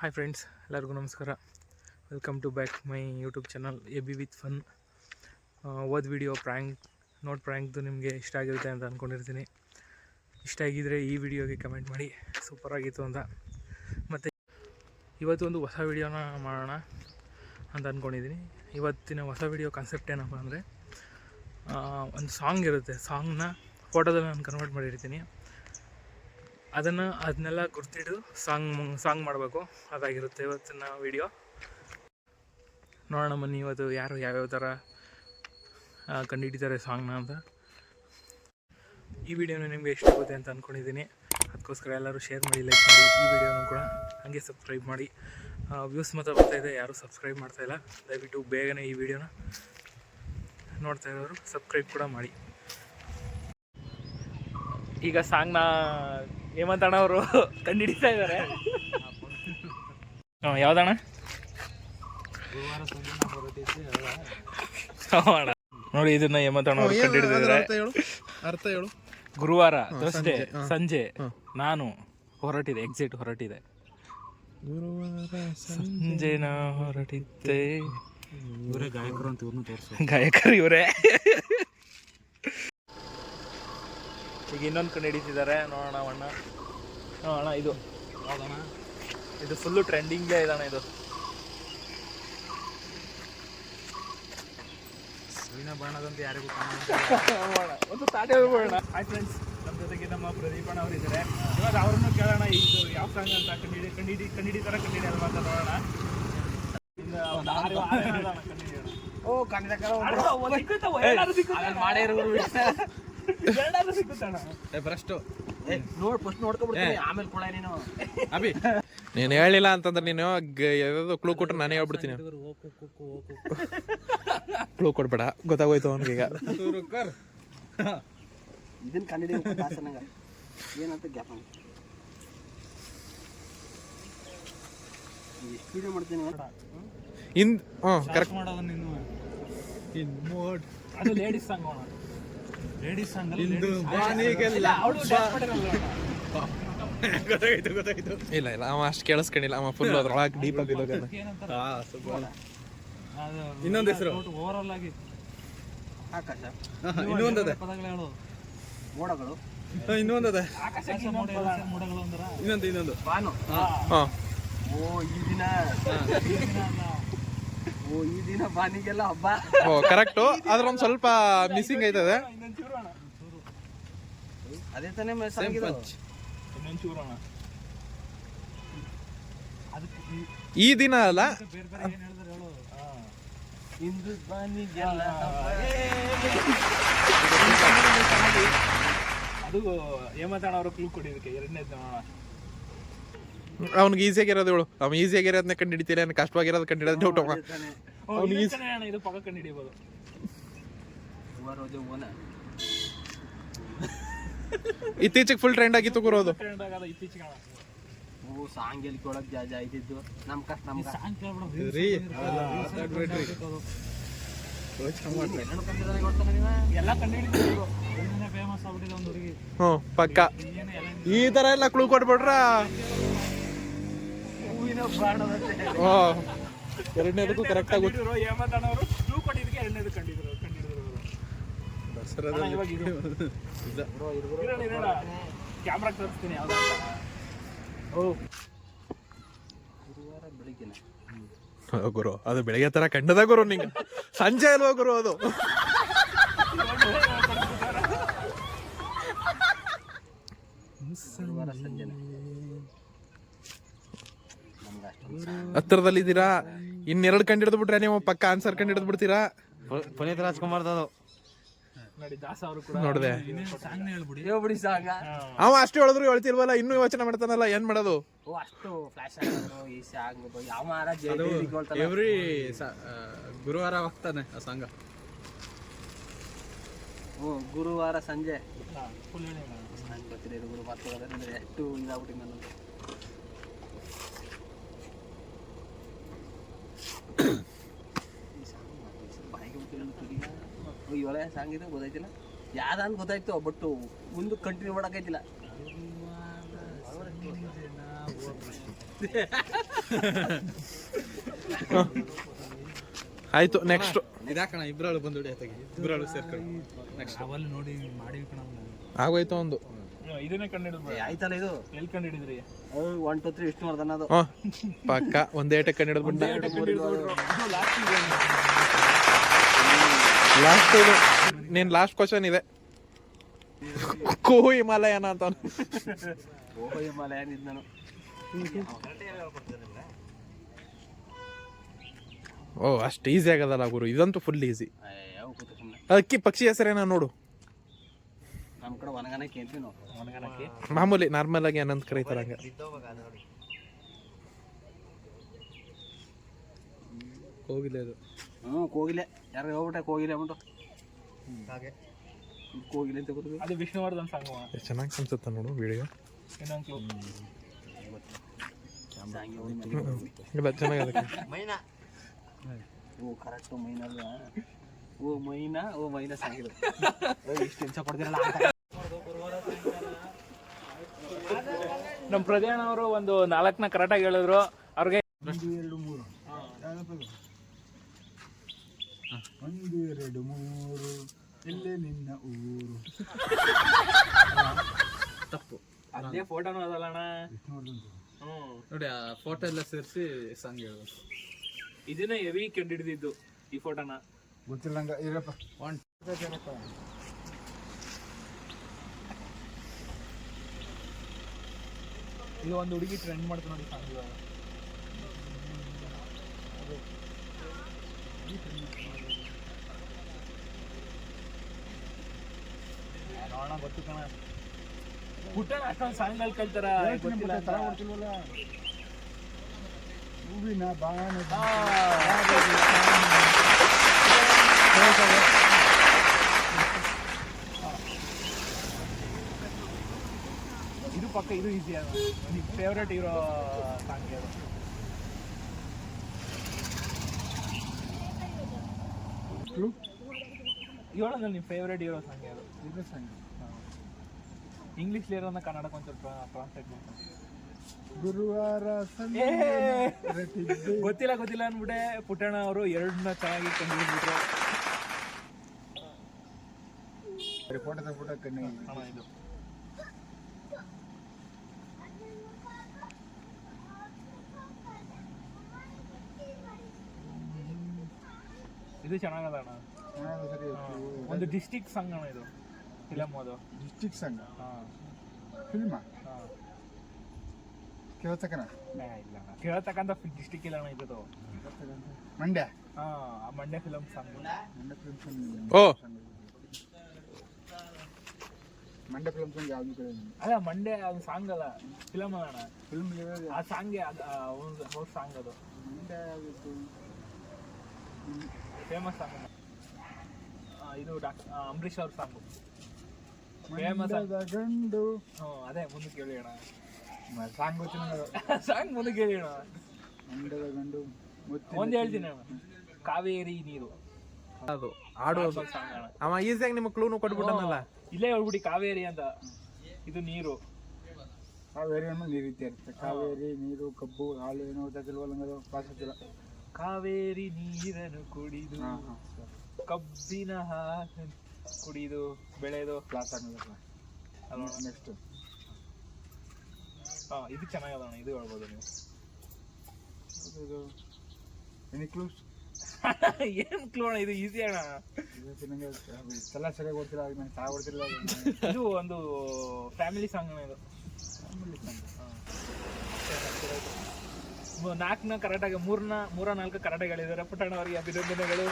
Hi friends, ಎಲ್ಲರಿಗೂ ನಮಸ್ಕಾರ. Welcome to back my YouTube channel A B with fun. Video ಪ್ರ್ಯಾಂಕ್ದು ನಿಮಗೆ ಇಷ್ಟ ಆಗಿರುತ್ತೆ ಅಂತ ಅಂದ್ಕೊಂಡಿರ್ತೀನಿ. ಇಷ್ಟ ಆಗಿದ್ದರೆ ಈ ವಿಡಿಯೋಗೆ ಕಮೆಂಟ್ ಮಾಡಿ ಸೂಪರಾಗಿತ್ತು ಅಂತ. ಮತ್ತು ಇವತ್ತು ಒಂದು ಹೊಸ ವಿಡಿಯೋನ ಮಾಡೋಣ ಅಂತ ಅಂದ್ಕೊಂಡಿದ್ದೀನಿ. ಇವತ್ತಿನ ಹೊಸ ವಿಡಿಯೋ ಕಾನ್ಸೆಪ್ಟ್ ಏನಪ್ಪ ಅಂದರೆ, ಒಂದು ಸಾಂಗ್ ಇರುತ್ತೆ. ಸಾಂಗ್ನ ಫೋಟೋದಲ್ಲಿ ನಾನು ಕನ್ವರ್ಟ್ ಮಾಡಿರ್ತೀನಿ. ಅದನ್ನೆಲ್ಲ ಗುರ್ತಿಟ್ಟು ಸಾಂಗ್ ಮಾಡಬೇಕು, ಅದಾಗಿರುತ್ತೆ ಇವತ್ತಿನ ವಿಡಿಯೋ. ನೋಡೋಣ ಬನ್ನಿ ಇವತ್ತು ಯಾವ್ಯಾವ ಥರ ಕಂಡುಹಿಡಿತಾರೆ ಸಾಂಗ್ನ ಅಂತ. ಈ ವಿಡಿಯೋನ ನಿಮಗೆ ಇಷ್ಟ ಆಗುತ್ತೆ ಅಂತ ಅಂದ್ಕೊಂಡಿದ್ದೀನಿ. ಅದಕ್ಕೋಸ್ಕರ ಎಲ್ಲರೂ ಶೇರ್ ಮಾಡಿ, ಲೈಕ್ ಮಾಡಿ. ಈ ವಿಡಿಯೋನೂ ಕೂಡ ಹಾಗೆ ಸಬ್ಸ್ಕ್ರೈಬ್ ಮಾಡಿ. ವ್ಯೂಸ್ ಮಾತ್ರ ಬರ್ತಾಯಿದೆ, ಯಾರೂ ಸಬ್ಸ್ಕ್ರೈಬ್ ಮಾಡ್ತಾಯಿಲ್ಲ. ದಯವಿಟ್ಟು ಬೇಗನೆ ಈ ವಿಡಿಯೋನ ನೋಡ್ತಾ ಇರೋರು ಸಬ್ಸ್ಕ್ರೈಬ್ ಕೂಡ ಮಾಡಿ. ಈಗ ಸಾಂಗ್ನ ಹೇಮಂತಣ್ಣ ಅವರು ಕಂಡುಹಿಡಿತಾ ಇದ್ದಾರೆ. ಯಾವ್ದಣ್ಣ? ನೋಡಿ, ಇದನ್ನ ಹೇಮಂತಣ್ಣ ಅವರು ಕಂಡುಹಿಡಿದಿದ್ದಾರೆ. ಅರ್ಥ ಹೇಳು. ಗುರುವಾರ ಸಂಜೆ ನಾನು ಎಕ್ಸಿಟ್ ಹೊರಟಿದೆ. ಸಂಜೆ ನಾ ಹೊರಟಿದ್ದೆ. ಇವರೇ ಗಾಯಕರು ಅಂತ ಇವ್ರನ್ನ ತೋರಿಸು. ಗಾಯಕರು ಇವರೇ. ಈಗ ಇನ್ನೊಂದು ಕಂಡು ಹಿಡಿತಿದ್ದಾರೆ, ನೋಡೋಣ ಅಣ್ಣ. ಇದು ಫುಲ್ಲು ಟ್ರೆಂಡಿಂಗೇ ಇದಾನೆ. ಇದು ಹೂವಿನ ಬಾಣದಂತೆ ಯಾರಿಗೂ ಒಂದು ತಾಟೆ ಹೋಗೋಣ. ಹಾಯ್ ಫ್ರೆಂಡ್ಸ್, ನಮ್ಮ ಜೊತೆಗೆ ನಮ್ಮ ಪ್ರದೀಪಣ್ಣ ಅವರು ಇದ್ದಾರೆ. ಇವಾಗ ಅವ್ರನ್ನು ಕೇಳೋಣ, ಇದು ಯಾವ ಸಾಂಗ್ ಅಂತ ಕಂಡಿಡಿತಾರ ಕಂಡಿಡಿಯಲ್ವಾ ಅಂತ ನೋಡೋಣ. ನೀನು ಹೇಳಿಲ್ಲ ಅಂತಂದ್ರೆ ನೀನು ಯಾವ್ದು ಕ್ಲೂ ಕೊಟ್ರೆ ನಾನೇ ಹೇಳ್ಬಿಡ್ತೀನಿ. ಕ್ಲೂ ಕೊಡ್ಬೇಡ, ಗೊತ್ತಾಗೋಯ್ತು ಅವನಿಗೆ. ಈಗ ಕರೆಕ್ಟ್ ಮಾಡೋದು ನೀನು. ಲೇಡೀಸ್ ಸಾಂಗ್ ಇಲ್ಲ ಅವ ಅಷ್ಟು ಕೇಳಿಸ್ಕೊಂಡಿಲ್ಲ. ಅವ ಫುಲ್ ಅದ್ರೊಳಗೆ ಡೀಪ್ ಆಗಿ ಇನ್ನೊಂದು ಹೆಸರು ಓವರಾಲ್ ಆಗಿ ಇನ್ನೊಂದದ ಮೋಡಗಳು ಇನ್ನೊಂದದ ಇನ್ನೊಂದು ಈ ದಿನ ಬಾನಿಗೆಲ್ಲ ಹಬ್ಬ. ಕರೆಕ್ಟು. ಅದ್ರ ಒಂದು ಸ್ವಲ್ಪ ಮಿಸ್ಸಿಂಗ್ ಐತದೆ. ಅದೇ ತಾನೇ ಈ ದಿನ ಅಲ್ಲ, ಇಂದು ಬಾನಿಗೆಲ್ಲ ಅದು ಹೇಮಂತಣ್ಣ ಅವರು ಕ್ಲೂ ಕೊಟ್ಟಿದ್ದಕ್ಕೆ ಎರಡನೇದು ನೋಡೋಣ. ಅವ್ನಿಗೆ ಈಸಿಯಾಗಿರೋದು ಹೇಳು. ಅವ್ನು ಈಸಿಯಾಗಿರೋದನ್ನ ಕಂಡು ಹಿಡಿತೀರ, ಕಷ್ಟವಾಗಿರೋದು ಕಂಡು ಹಿಡಿಯೋದು ಡೌಟ್. ಇದು ಪಕ್ಕ ಕಂಡು ಹಿಡಿಬೋದು. ಇತ್ತೀಚೆಗೆ ಫುಲ್ ಟ್ರೆಂಡ್ ಆಗಿತ್ತು ಗುರೋದು. ಇತ್ತೀಚೆಗೆ ಸಾಂಗ್ ಎಲ್ಲಿ ಕೊಡಕ್ ಜಾಜ ಆಯ್ತಿದ್ದು. ನಮ್ ಕಷ್ಟ ಎಲ್ಲ ಕಂಡು ಹಿಡಿತೀವಿ. ಫೇಮಸ್ ಆಗ್ಬಿಟ್ಟಿದೆ ಒಂದು ಹುಡುಗಿ. ಪಕ್ಕ ಈ ತರ ಎಲ್ಲ ಕ್ಲೂ ಕೊಟ್ಬಿಟ್ರ. ಹೂವಿನ ಬಾಣದಂತೆ ಎರಡನೇದಕ್ಕೂ ಕರೆಕ್ಟ್ ಆಗಿ ಹೇಮಂತಣ್ಣ ಅವರು ಕ್ಲೂ ಕೊಟ್ಟಿದ್ದಕ್ಕೆ ಎರಡನೇದು ಕಂಡಿದ್ರು. ಕ್ಯಾಮ್ರಾ ತೋರಿಸ್ತೀನಿ ಯಾವ್ದಂತ. ಗುರುವಾರ ಬೆಳಿಗ್ಗೆ ಗುರು ಅದು ಬೆಳಿಗ್ಗೆ ತರ ಕಂಡದ ಗುರು. ನಿಂಗೆ ಸಂಜೆ ಅಲ್ವಾ ಗುರು ಅದು? ಗುರುವಾರ ಸಂಜೆ ಹತ್ತಿರದಲ್ಲಿದ್ದೀರಾ. ಇನ್ನೆರಡು ಕಂಡು ಹಿಡಿದು ಬಿಟ್ರೆ ನೀವು ಪಕ್ಕ ಆನ್ಸರ್ ಕಂಡು ಹಿಡಿದು ಬಿಡ್ತೀರಾ. ಪುನೀತ್ ರಾಜ್ಕುಮಾರ್ ನೋಡಿದೆ. ಹೇಳ್ಬಿಡಿ ಸಾಂಗ. ಅವ ಅಷ್ಟು ಹೇಳಿದ್ರು ಹೇಳ್ತಿಲ್ವಲ್ಲ, ಇನ್ನೂ ಯೋಚನೆ ಮಾಡ್ತಾನಲ್ಲ, ಏನ್ ಮಾಡೋದು? ಅಷ್ಟು ಫ್ಲಾಶ್ ಈ ಸಾಂಗ್ ಎವ್ರಿ ಗುರುವಾರ ಹೋಗ್ತಾನೆ ಆ ಸಾಂಗ. ಗುರುವಾರ ಸಂಜೆ ಗೊತ್ತಿಲ್ಲ. ಗುರು ಮಾತಾಡೋದಂದ್ರೆ ಎಷ್ಟು ಇದಾಗ್ಬಿಟ್ಟು ನಾನು ಒಳ್ಳೆ ಸಾಂಗ್ ಇದೆ, ಗೊತ್ತಾಯ್ತಿಲ್ಲ ಯಾವ್ದಂತ ಗೊತ್ತಾಯ್ತು, ಬಟ್ ಮುಂದೆ ಕಂಟಿನ್ಯೂ ಮಾಡೋಕೈತಿಲ್ಲ. ಆಯ್ತು ನೆಕ್ಸ್ಟ್ ಇದಾಕಣ ಇಬ್ರಾಳು ಬಂದು ಇಬ್ರಾಳು ಸೇರ್ಕೊಂಡು ನೆಕ್ಸ್ಟ್ ಅವಲ್ಲಿ ನೋಡಿ ಮಾಡಿ ಕಣ ಆಗೋಯ್ತು ಒಂದು. ಇದನ್ನೇ ಕಂಡು ಆಯ್ತಲ್ಲ ಇದು ಎಲ್ಲಿ ಕಂಡು ಹಿಡಿದ್ರಿ? 1 2 3 ಇಷ್ಟು ಮಾಡ್ದಾನ ಅದು ಪಕ್ಕ ಒಂದೇ ಕಣ್ಣು ಹಿಡಿದು ಬಿಟ್ಟ. ಲಾಸ್ಟ್ ನೀನ್ ಲಾಸ್ಟ್ ಕ್ವಶನ್ ಇದೆ. ಕೋ ಹಿಮಾಲಯನ ಅಂತ ಓಹೋ ಹಿಮಾಲಯ ನಿಂದನು. ಓ ಅಷ್ಟು ಈಸಿ ಆಗದಲ್ಲ ಗುರು, ಇದಂತೂ ಫುಲ್ ಈಸಿ. ಯಾವ ಕೂತು ಸುಮ್ಮನೆ ಅಕ್ಕಿ ಪಕ್ಷಿ ಹೆಸರೇನ ನೋಡು. ನಮ್ಮ ಕಡೆ ಒಣಗನಕ್ಕೆ ಅಂತೀವಿ ನಾವು. ಒಣಗನಕ್ಕೆ ಮಾಮೂಲಿ ನಾರ್ಮಲ್ ಆಗಿ ಏನಂತ ಕರೀತಾರ ಹಂಗ. ಹೋಗಿಲ್ಲ ಅದು. ಕೋಗಿಲೆ ಯಾರು ಹೋಗ್ಬಿಟ್ಟೆ ಕೋಗಿಲೆ ಅಂದ್ಬಿಟ್ಟು ಹಾಗೆ ಕೋಗಿಲೆ ಅಂತ ಗೊತ್ತಿಲ್ಲ. ಅದು ವಿಷ್ಣುವರ್ಧನ್ ಸಾಂಗ್. ಎಷ್ಟು ಚೆನ್ನಾಗಿ ಕಾಣಿಸುತ್ತೆ ನೋಡು ವಿಡಿಯೋ. ಇನ್ನೊಂದು ಇಲ್ಲ ಚೆನ್ನಾಗದ. ಮೈನಾ ಓ ಕರೆಕ್ಟು ಮೈನಾ ಅಲ್ವಾ? ಓ ಮೈನಾ ಸಾಂಗಿರು ಇಷ್ಟು ಹಿಂಸೆ ಕೊಡ್ತೀರಲ್ಲ. ನಮ್ಮ ಪ್ರಧಾನ ಅವರು ಒಂದು 4ನ ಕರೆಕ್ಟಾಗಿ ಹೇಳಿದ್ರು. ಅವ್ರಿಗೆ 1 2 3 1 2 3 ಇಲ್ಲೇ ನಿನ್ನ ಊರು. ತಪ್ಪು ಅದೇ ಫೋಟೋನು ಅದಲ್ಲಣ್ಣ. ನೋಡಿ ಆ ಫೋಟೋ ಎಲ್ಲ ಸೇರಿಸಿ ಸಾಂಗ್ ಹೇಳು. ಇದನ್ನ ಹೆವಿ ಕಂಡು ಹಿಡಿದಿದ್ದು ಈ ಫೋಟೋನ. ಗೊತ್ತಿಲ್ಲ ನಂಗೆ ಇರಪ್ಪ. ಇದು ಒಂದು ಹುಡುಗಿ ಟ್ರೆಂಡ್ ಮಾಡ್ತು ನೋಡಿ ಸಾಂಗ್. ನೋಡೋಣ ಗೊತ್ತು ಕಣ. ಪುಟ್ಟಣ ಅಷ್ಟೊಂದು ಸಾಂಗ್ ಅಲ್ಲಿ ಕಲ್ತಾರ ಗೊತ್ತಿಲ್ಲ ಅಂತ. ಹೂವಿನ ಬಾಣ ಇದು ಪಕ್ಕ ಇದು ಈಸಿ ಅದು. ನಿಮ್ಮ ಫೇವ್ರೇಟ್ ಇರೋ ಸಾಂಗ್ ಅದು. ಹೇಳೋದ್ರಲ್ಲಿ ನಿಮ್ಮ ಫೇವ್ರೇಟ್ ಇರೋ ಸಾಂಗ್ ಯಾವುದು? ಇದು ಸಂಘ ಇಂಗ್ಲೀಷ್ ಇರೋದನ್ನ ಕನ್ನಡಕ್ಕೆ ಒಂಚೂರು ಟ್ರಾನ್ಸ್ಲೇಟ್ ಮಾಡ್ಕೊಂಡು. ಗುರುವಾರ ಸಂಜೆ ಗೊತ್ತಿಲ್ಲ ಅಂದ್ಬಿಟ್ಟೆ ಪುಟ್ಟಣ್ಣ ಅವರು 2ನ್ನ ಚೆನ್ನಾಗಿ ಕಂಡುಹಿಡಿದ್ಬಿಟ್ರು. ಫೋಟೋ ತಗೊಬಿಟ್ಟ ಕಣ್ಣಿಗೆ. ಇದು ಇದು ಚೆನ್ನಾಗದ ಅಣ್ಣ. ಸರಿ ಒಂದು ಡಿಸ್ಟಿಕ್ ಸಾಂಗ್ ಅಣ್ಣ ಇದು. ಫಿಲಮ್ ಅದು ಡಿಸ್ಟಿಕ್ ಸಂಘ ಹಾಂ ಫಿಲ್ಮ ಹಾಂ. ಕೇಳ್ತಕ್ಕನ ಇಲ್ಲ ಅಣ್ಣ, ಕೇಳತಕ್ಕಂಥ ಡಿಸ್ಟಿಕ್ ಇಲ್ಲ ಅಣ್ಣ ಇದು. ಮಂಡ್ಯ ಹಾಂ, Mandya film song. Mandya film ಸಂಘ. ಓ ಮಂಡ್ಯ ಫಿಲ್ಮ್ ಸಂಘ ಯಾವ್ದು ಕಡೆ ಅಲ್ಲ ಮಂಡ್ಯ ಅದು ಸಾಂಗ್ ಅಲ್ಲ, ಫಿಲಮ್ ಅಣ್ಣ. ಫಿಲ್ಮ್ ಆ ಸಾಂಗ್ಗೆ ಅವ್ರ ಸಾಂಗ್ ಅದು ಮಂಡ್ಯ ಯಾವ್ದು ಫೇಮಸ್ ಸಾಂಗ್. ಇದು ಅಂಬರೀಷ್ ಅವ್ರ ಸಾಂಗು ಫೇಮಸ್. ಗಂಡು ಅದೇ ಮುಂದೆ ಕೇಳಿ ಅಣ್ಣ. ಸಾಂಗ್ ಗೊತ್ತಿಲ್ಲ. ಸಾಂಗ್ ಮುಂದೆ ಕೇಳಿ ಅಣ್ಣ. ಮಂಡ್ಯದ ಗಂಡು ಒಂದು ಹೇಳ್ತೀನಿ ಅಣ್ಣ, ಕಾವೇರಿ ನೀರು. ಅದು ಆಡೋದು ಸಾಂಗ್ ಅಣ್ಣ. ಅವ ಈಸಿಯಾಗಿ ನಿಮಗೆ ಕ್ಲೂನು ಕೊಟ್ಬಿಟ್ಟನಲ್ಲ. ಇಲ್ಲೇ ಹೇಳ್ಬಿಡಿ ಕಾವೇರಿ ಅಂತ. ಇದು ನೀರು. ಕಾವೇರಿ ಅನ್ನೋ ನೀರು ರೀತಿ ಇರುತ್ತೆ. ಕಾವೇರಿ ನೀರು ಕಬ್ಬು ಹಾಲು ಏನೋ ಓದಾತಿಲ್ವಲ್ಲ ಪಾಸಿಲ್ಲ. ಕಾವೇರಿ ನೀರನ್ನು ಕುಡಿದು ಕಬ್ಬಿನ ಹಾಲು ಕುಡಿದು ಬೆಳೆದು ಕ್ಲಾಸ್ ಆಗೋದು. ಅಲ್ವಾ? ನೆಕ್ಸ್ಟ್ ಇದು ಚೆನ್ನಾಗದ ಇದು ಹೇಳ್ಬೋದು ನೀವು. Any clues? ಏನ್ ಕ್ಲೂ ಅಣ್ಣ, ಇದು ಈಸಿ ಅಣ್ಣ. ನಂಗೆ ಎಲ್ಲ ಸರಿಯಾಗಿ ಗೊತ್ತಿಲ್ಲ, ನಂಗೆ ತಾ ಗೊತ್ತಿಲ್ಲ. ಇದು ಒಂದು ಫ್ಯಾಮಿಲಿ ಸಾಂಗ್ ಅಣ್ಣ. ಇದು 4ನ ಕರೆಕ್ಟಾಗಿ 3-4 ಕರೆಕ್ಟಾಗಿ ಹೇಳಿದ್ದಾರೆ. ಪುಟ್ಟಣ್ಣ ಅವರಿಗೆ ಅಭಿನಂದನೆಗಳು.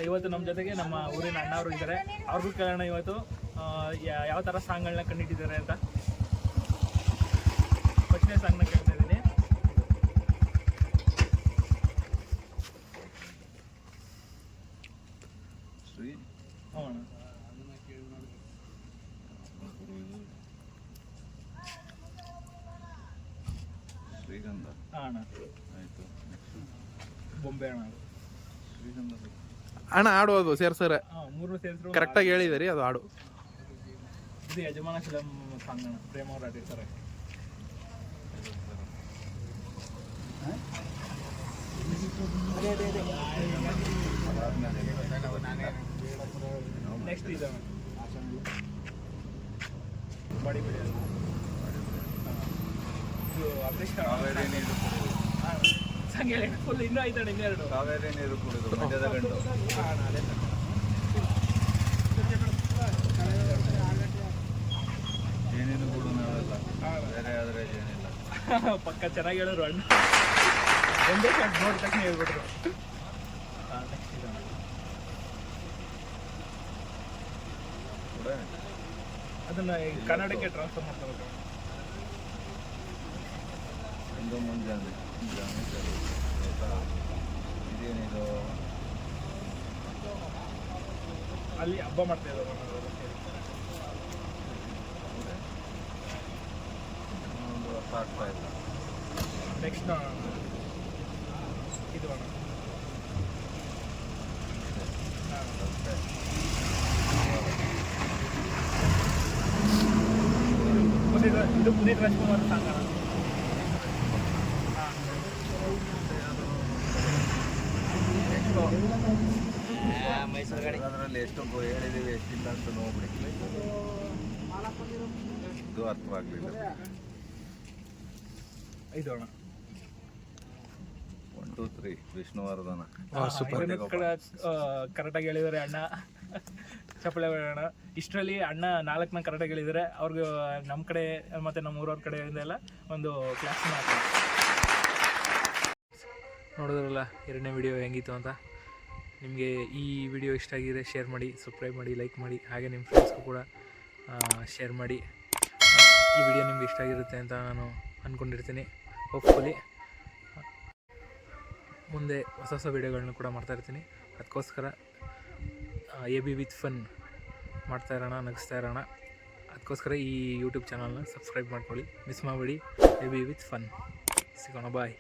ಇವತ್ತು ನಮ್ಮ ಜೊತೆಗೆ ನಮ್ಮ ಊರಿನ ಅಣ್ಣ ಅವರು ಇದ್ದಾರೆ. ಅವ್ರಿಗೂ ಕೇಳೋಣ ಇವತ್ತು ಯಾವ ಥರ ಸಾಂಗ್ಗಳನ್ನ ಕಂಡಿಟ್ಟಿದ್ದಾರೆ ಅಂತ. ಫಸ್ಟ್ನೇ ಸಾಂಗ್ನ ಕೇಳ್ತಾ ಇದ್ದೀನಿ. ಶ್ರೀಗಂಧ ಅಣ್ಣ ಆಯ್ತು. ಬೊಂಬೆ ಅಣ್ಣ. ಅಣ್ಣ ಆಡೋದು ಸೇರ್ಸರ 3 ಸೇರಿದ್ರು ಕರೆಕ್ಟಾಗಿ ಹೇಳಿದಾರಿ. ಅದು ಆಡು ಇದು ಯಜಮಾನ ಫಿಲಮ್ ಒಂದು ಸಾಂಗ್ ಅಣ್ಣ, ಪ್ರೇಮ್ ಅವ್ರು ಆಡಿರ್ತಾರೆ. ನೆಕ್ಸ್ಟ್ ಇದೆ ಬಾಡಿ ಬಿಡಿ ಇದು ಅಭಿಷೇಕ್ ಸಾಂಗ್ ಹೇಳಿ ಫುಲ್ ಇನ್ನೂ ಆಯ್ತಾಳೆ ಇನ್ನೆರಡು. ಕಾವೇರಿ ನೀರು ಕುಡಿದು ಮಧ್ಯದ ಗಂಡು. ಏನೇನು ಕೂಡ ನಾವೆಲ್ಲ ಬೇರೆ ಆದರೆ ಏನಿಲ್ಲ. ಪಕ್ಕ ಚೆನ್ನಾಗಿ ಹೇಳಿದ್ರು ಅಣ್ಣ, ಒಂದೇ ಶಾಟ್ ನೋಡಿದ ತಕ್ಷಣ ಹೇಳ್ಬಿಟ್ರು. ನೆಕ್ಸ್ಟ್ ಇದೆ ಅದನ್ನ ಕನ್ನಡಕ್ಕೆ ಟ್ರಾನ್ಸ್ಫರ್ ಮಾಡ್ತಾರೆ. ಒಂದು ಮುಂಜಾನೆ ಇದೇನಿದು ಅಲ್ಲಿ ಹಬ್ಬ ಮಾಡ್ತಾ ಇದ್ದಾರೆ. ಒಂದು ವರ್ಷ ಆಗ್ತಾ ಇಲ್ಲ. ನೆಕ್ಸ್ಟ್ ಇದು ಅಣ್ಣ, ಇದು ಪುನೀತ್ ರಾಜ್ಕುಮಾರ್ ಸಾಂಗ್ ಅಣ್ಣ. ಅದರಲ್ಲಿ ಎಷ್ಟು ಹೇಳಿದ್ದೀವಿ ಎಷ್ಟಿಲ್ಲ ಅಂತ ನೋಡ್ಬಿಡಿ. ಇದು ಅರ್ಥವಾಗಲಿಲ್ಲ. ಇದು ಅಣ್ಣ 1 2 3 ವಿಷ್ಣುವರ್ಧನ. ಕರೆಕ್ಟಾಗಿ ಹೇಳಿದ್ದಾರೆ ಅಣ್ಣ, ಚಪ್ಪಳೆ ಅಣ್ಣ. ಇಷ್ಟರಲ್ಲಿ ಅಣ್ಣ 4ನ ಕರೆಕ್ಟಾಗಿ ಹೇಳಿದ್ದಾರೆ. ಅವ್ರಿಗೆ ನಮ್ಮ ಕಡೆ ಮತ್ತು ನಮ್ಮ ಊರವ್ರ ಕಡೆಯಿಂದ ಎಲ್ಲ ಒಂದು ಕ್ಲಾಸ್ ಮಾಡ್ತಾರೆ. ನೋಡಿದ್ರಲ್ಲ 2ನೇ ವಿಡಿಯೋ ಹೆಂಗಿತ್ತು ಅಂತ. ನಿಮಗೆ ಈ ವಿಡಿಯೋ ಇಷ್ಟ ಆಗಿದೆ ಶೇರ್ ಮಾಡಿ, ಸಬ್ಸ್ಕ್ರೈಬ್ ಮಾಡಿ, ಲೈಕ್ ಮಾಡಿ, ಹಾಗೆ ನಿಮ್ಮ ಫ್ರೆಂಡ್ಸ್ಗೂ ಕೂಡ ಶೇರ್ ಮಾಡಿ. ಈ ವಿಡಿಯೋ ನಿಮ್ಗೆ ಇಷ್ಟ ಆಗಿರುತ್ತೆ ಅಂತ ನಾನು ಅಂದ್ಕೊಂಡಿರ್ತೀನಿ. ಹೋಪ್ಫುಲಿ ಮುಂದೆ ಹೊಸ ಹೊಸ ವೀಡಿಯೋಗಳನ್ನ ಕೂಡ ಮಾಡ್ತಾಯಿರ್ತೀನಿ. ಅದಕ್ಕೋಸ್ಕರ AB ವಿತ್ ಫನ್ ಮಾಡ್ತಾ ಇರೋಣ, ನಗಿಸ್ತಾ ಇರೋಣ. ಅದಕ್ಕೋಸ್ಕರ ಈ ಯೂಟ್ಯೂಬ್ ಚಾನಲ್ನ ಸಬ್ಸ್ಕ್ರೈಬ್ ಮಾಡ್ಕೊಳ್ಳಿ, ಮಿಸ್ ಮಾಡಬೇಡಿ. AB with fun. ಸಿಗೋಣ, ಬಾಯ್.